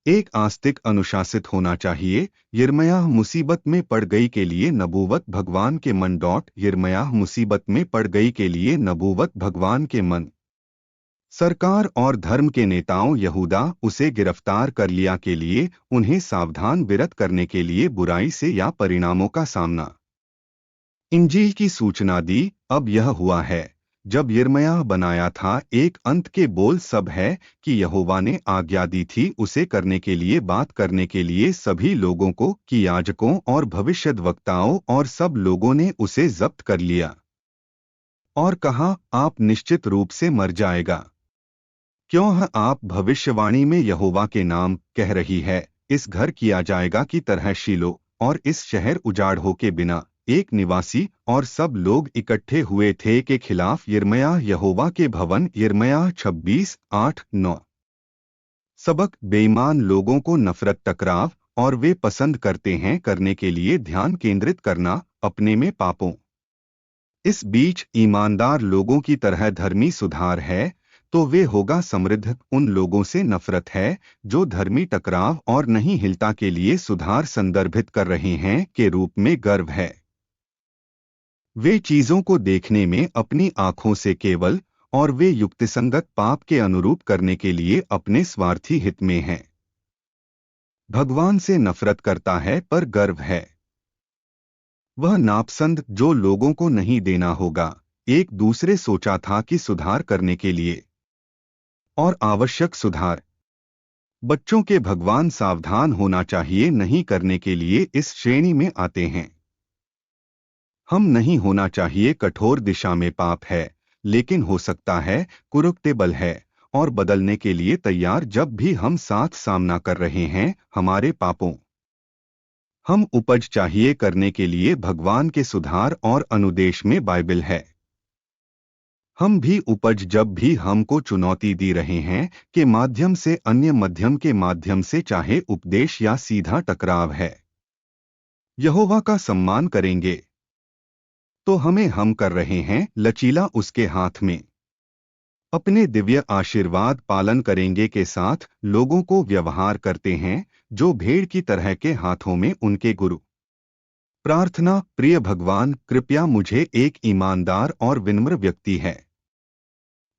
एक आस्तिक अनुशासित होना चाहिए। यिर्मयाह मुसीबत में पड़ गई के लिए नबूवत भगवान के मन। यिर्मयाह मुसीबत में पड़ गई के लिए नबूवत भगवान के मन। सरकार और धर्म के नेताओं यहूदा उसे गिरफ्तार कर लिया के लिए उन्हें सावधान विरत करने के लिए बुराई से या परिणामों का सामना। इंजील की सूचना दी। अब यह हुआ है जब यिर्मयाह बनाया था। एक अंत के बोल सब है कि यहोवा ने आज्ञा दी थी उसे करने के लिए, बात करने के लिए सभी लोगों को, कि याजकों और भविष्यद्वक्ताओं और सब लोगों ने उसे जब्त कर लिया और कहा, आप निश्चित रूप से मर जाएगा। क्यों आप भविष्यवाणी में यहोवा के नाम कह रही है, इस घर किया जाएगा की तरह शीलो, और इस शहर उजाड़ हो के बिना एक निवासी और सब लोग इकट्ठे हुए थे के खिलाफ यिर्मयाह यहोवा के भवन। यिर्मयाह 26:8-9। सबक। बेईमान लोगों को नफरत, टकराव और वे पसंद करते हैं करने के लिए ध्यान केंद्रित करना अपने में पापों। इस बीच ईमानदार लोगों की तरह धर्मी सुधार है तो वे होगा समृद्ध। उन लोगों से नफरत है जो धर्मी टकराव और नहीं हिलता के लिए सुधार संदर्भित कर रहे हैं के रूप में गर्व है। वे चीजों को देखने में अपनी आंखों से केवल और वे युक्तिसंगत पाप के अनुरूप करने के लिए अपने स्वार्थी हित में हैं। भगवान से नफरत करता है पर गर्व है। वह नापसंद जो लोगों को नहीं देना होगा। एक दूसरे सोचा था कि सुधार करने के लिए और आवश्यक सुधार। बच्चों के भगवान सावधान होना चाहिए नहीं करने के लिए इस श्रेणी में आते हैं। हम नहीं होना चाहिए कठोर दिशा में पाप है, लेकिन हो सकता है कुरुक्तेबल है और बदलने के लिए तैयार जब भी हम साथ सामना कर रहे हैं हमारे पापों। हम उपज चाहिए करने के लिए भगवान के सुधार और अनुदेश में बाइबल है। हम भी उपज जब भी हमको चुनौती दी रहे हैं के माध्यम से, अन्य मध्यम के माध्यम से, चाहे उपदेश या सीधा टकराव है। यहोवा का सम्मान करेंगे तो हम कर रहे हैं लचीला उसके हाथ में। अपने दिव्य आशीर्वाद पालन करेंगे के साथ लोगों को व्यवहार करते हैं जो भेड़ की तरह के हाथों में उनके गुरु। प्रार्थना। प्रिय भगवान, कृपया मुझे एक ईमानदार और विनम्र व्यक्ति है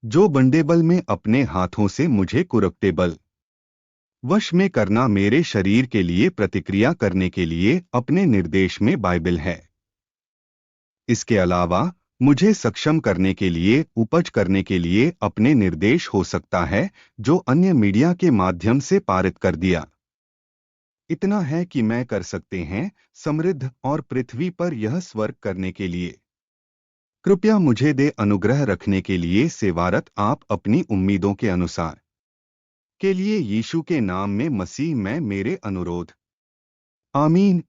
जो बंडेबल में अपने हाथों से मुझे कुरुक्तेबल वश में करना, मेरे शरीर के लिए प्रतिक्रिया करने के लिए अपने निर्देश में बाइबल है। इसके अलावा मुझे सक्षम करने के लिए, उपज करने के लिए अपने निर्देश हो सकता है जो अन्य मीडिया के माध्यम से पारित कर दिया। इतना है कि मैं कर सकते हैं समृद्ध और पृथ्वी पर यह स्वर्ग करने के लिए। कृपया मुझे दे अनुग्रह रखने के लिए सेवारत आप अपनी उम्मीदों के अनुसार के लिए यीशु के नाम में मसीह में मेरे अनुरोध। आमीन।